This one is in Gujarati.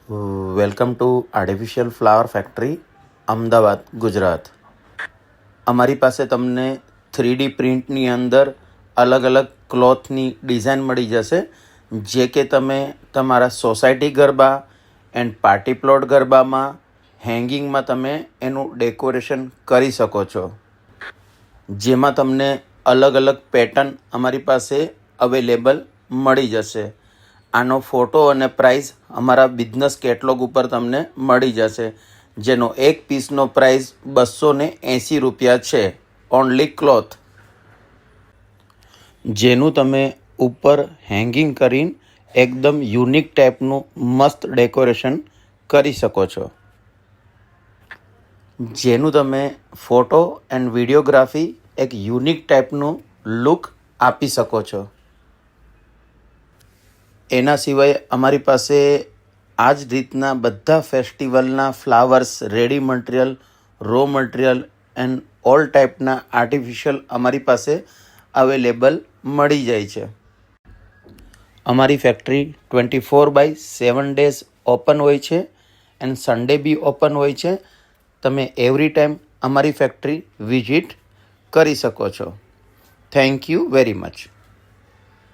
Welcome to artificial flower factory Ahmedabad Gujarat. અમારી પાસે તમને 3D પ્રિન્ટની અંદર અલગ અલગ ક્લોથની ડિઝાઇન મળી જશે, જે કે તમે તમારા society garba and party plot ગરબામાં હેંગિંગમાં તમે એનું ડેકોરેશન કરી શકો છો. જેમાં તમને અલગ અલગ પેટર્ન અમારી પાસે અવેલેબલ મળી જશે. આનો ફોટો અને પ્રાઇસ અમારા બિઝનેસ કેટલોગ ઉપર તમને મળી જશે, જેનો એક પીસનો પ્રાઇસ 280 રૂપિયા છે, ઓનલી ક્લોથ, જેનું તમે ઉપર હેંગિંગ કરીને એકદમ યુનિક ટાઈપનું મસ્ત ડેકોરેશન કરી શકો છો, જેનું તમે ફોટો એન્ડ વિડીયોગ્રાફી એક યુનિક ટાઈપનું લુક આપી શકો છો. એના સિવાય અમારી પાસે આ જ રીતના બધા ફેસ્ટિવલના flowers, ready material, raw material and all ટાઈપના આર્ટિફિશિયલ અમારી પાસે અવેલેબલ મળી જાય છે. અમારી ફેક્ટરી 24/7 ડેઝ ઓપન હોય છે એન્ડ સન્ડે બી ઓપન હોય છે. તમે એવરી ટાઈમ અમારી ફેક્ટરી વિઝિટ કરી શકો છો. Thank you very much.